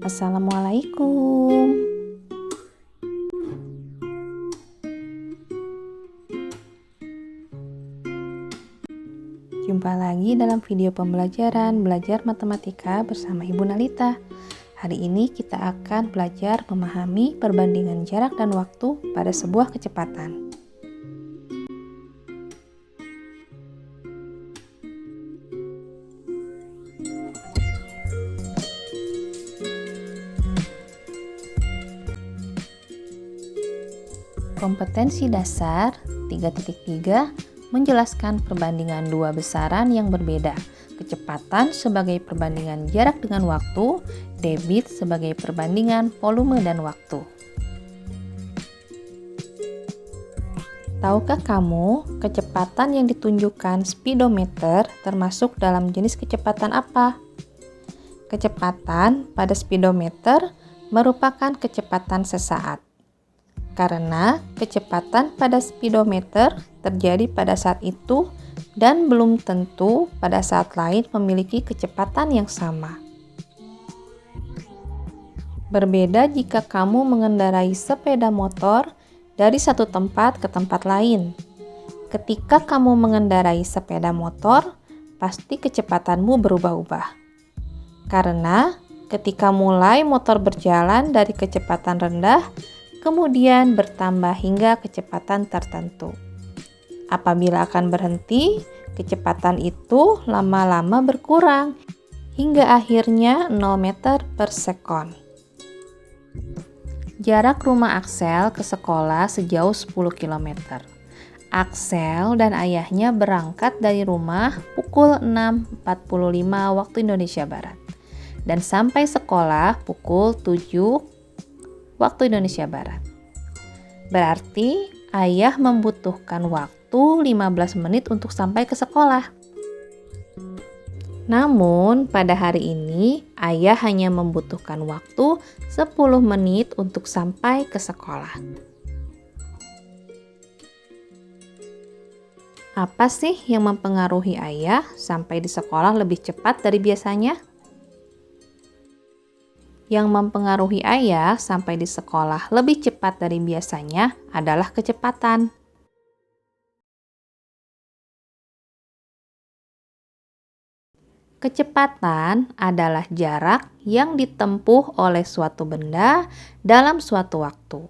Assalamualaikum. Jumpa lagi dalam video pembelajaran belajar matematika bersama Ibu Nalita. Hari ini kita akan belajar memahami perbandingan jarak dan waktu pada sebuah kecepatan. Kompetensi dasar 3.3 menjelaskan perbandingan dua besaran yang berbeda. Kecepatan sebagai perbandingan jarak dengan waktu, debit sebagai perbandingan volume dan waktu. Tahukah kamu kecepatan yang ditunjukkan speedometer termasuk dalam jenis kecepatan apa? Kecepatan pada speedometer merupakan kecepatan sesaat. Karena kecepatan pada speedometer terjadi pada saat itu dan belum tentu pada saat lain memiliki kecepatan yang sama. Berbeda jika kamu mengendarai sepeda motor dari satu tempat ke tempat lain. Ketika kamu mengendarai sepeda motor, pasti kecepatanmu berubah-ubah. Karena ketika mulai motor berjalan dari kecepatan rendah, kemudian bertambah hingga kecepatan tertentu. Apabila akan berhenti, kecepatan itu lama-lama berkurang hingga akhirnya 0 meter per sekon. Jarak rumah Axel ke sekolah sejauh 10 km. Axel dan ayahnya berangkat dari rumah pukul 6.45 waktu Indonesia Barat dan sampai sekolah pukul 7 waktu Indonesia Barat. Berarti ayah membutuhkan waktu 15 menit untuk sampai ke sekolah. Namun pada hari ini ayah hanya membutuhkan waktu 10 menit untuk sampai ke sekolah. Apa sih yang mempengaruhi ayah sampai di sekolah lebih cepat dari biasanya? Yang mempengaruhi ayah sampai di sekolah lebih cepat dari biasanya adalah kecepatan. Kecepatan adalah jarak yang ditempuh oleh suatu benda dalam suatu waktu.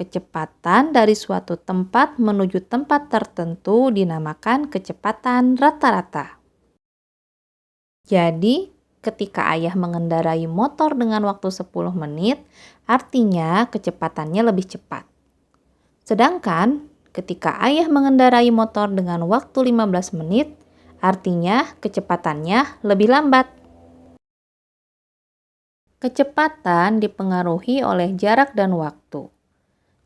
Kecepatan dari suatu tempat menuju tempat tertentu dinamakan kecepatan rata-rata. Jadi, ketika ayah mengendarai motor dengan waktu 10 menit, artinya kecepatannya lebih cepat. Sedangkan ketika ayah mengendarai motor dengan waktu 15 menit, artinya kecepatannya lebih lambat. Kecepatan dipengaruhi oleh jarak dan waktu.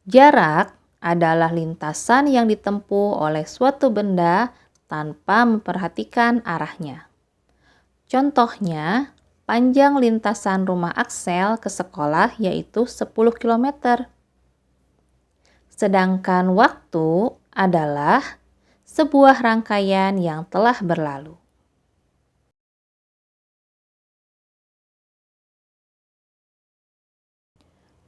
Jarak adalah lintasan yang ditempuh oleh suatu benda tanpa memperhatikan arahnya. Contohnya, panjang lintasan rumah Axel ke sekolah yaitu 10 km. Sedangkan waktu adalah sebuah rangkaian yang telah berlalu.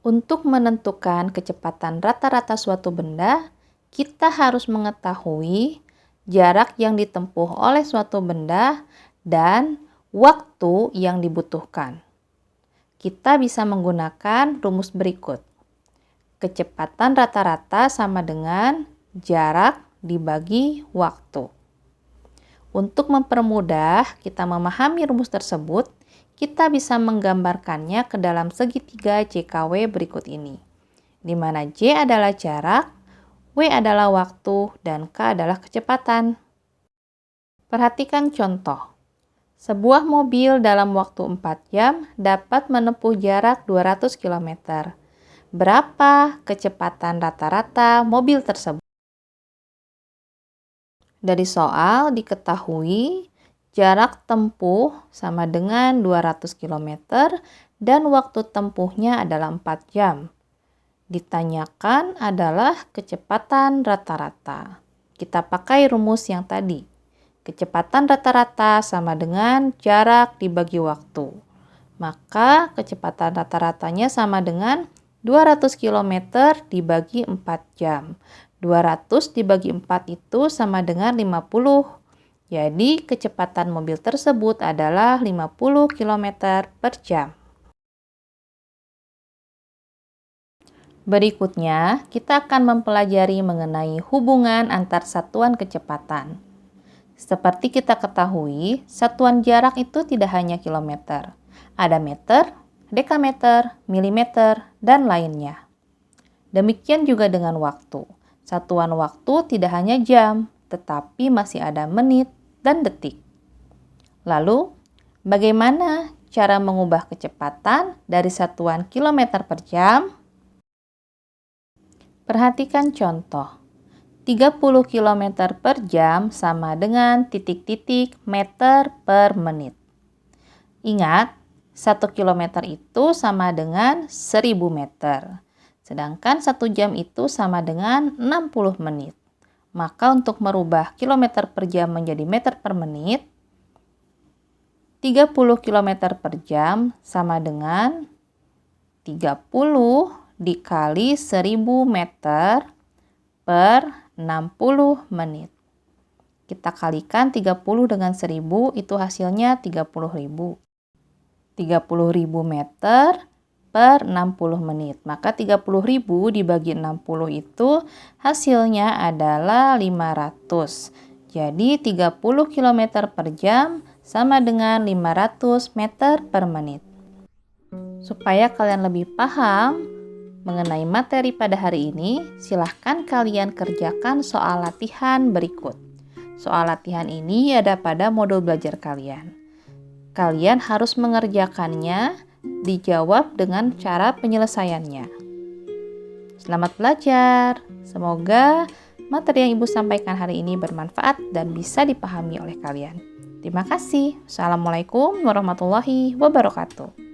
Untuk menentukan kecepatan rata-rata suatu benda, kita harus mengetahui jarak yang ditempuh oleh suatu benda dan waktu yang dibutuhkan. Kita bisa menggunakan rumus berikut. Kecepatan rata-rata sama dengan jarak dibagi waktu. Untuk mempermudah kita memahami rumus tersebut, kita bisa menggambarkannya ke dalam segitiga JKW berikut ini, di mana J adalah jarak, W adalah waktu, dan K adalah kecepatan. Perhatikan contoh. Sebuah mobil dalam waktu 4 jam dapat menempuh jarak 200 km. Berapa kecepatan rata-rata mobil tersebut? Dari soal diketahui jarak tempuh sama dengan 200 km dan waktu tempuhnya adalah 4 jam. Ditanyakan adalah kecepatan rata-rata. Kita pakai rumus yang tadi. Kecepatan rata-rata sama dengan jarak dibagi waktu. Maka kecepatan rata-ratanya sama dengan 200 km dibagi 4 jam. 200 dibagi 4 itu sama dengan 50. Jadi kecepatan mobil tersebut adalah 50 km per jam. Berikutnya, kita akan mempelajari mengenai hubungan antar satuan kecepatan. Seperti kita ketahui, satuan jarak itu tidak hanya kilometer. Ada meter, dekameter, milimeter, dan lainnya. Demikian juga dengan waktu. Satuan waktu tidak hanya jam, tetapi masih ada menit dan detik. Lalu, bagaimana cara mengubah kecepatan dari satuan kilometer per jam? Perhatikan contoh. 30 km per jam sama dengan titik-titik meter per menit. Ingat, 1 km itu sama dengan 1000 meter. Sedangkan 1 jam itu sama dengan 60 menit. Maka untuk merubah kilometer per jam menjadi meter per menit, 30 km per jam sama dengan 30 dikali 1000 meter per 60 menit. Kita kalikan 30 dengan 1000, itu hasilnya 30.000. 30.000 meter per 60 menit. Maka 30.000 dibagi 60 itu hasilnya adalah 500. Jadi 30 km per jam sama dengan 500 meter per menit. Supaya kalian lebih paham mengenai materi pada hari ini, silahkan kalian kerjakan soal latihan berikut. Soal latihan ini ada pada modul belajar kalian. Kalian harus mengerjakannya, dijawab dengan cara penyelesaiannya. Selamat belajar. Semoga materi yang Ibu sampaikan hari ini bermanfaat dan bisa dipahami oleh kalian. Terima kasih. Assalamualaikum warahmatullahi wabarakatuh.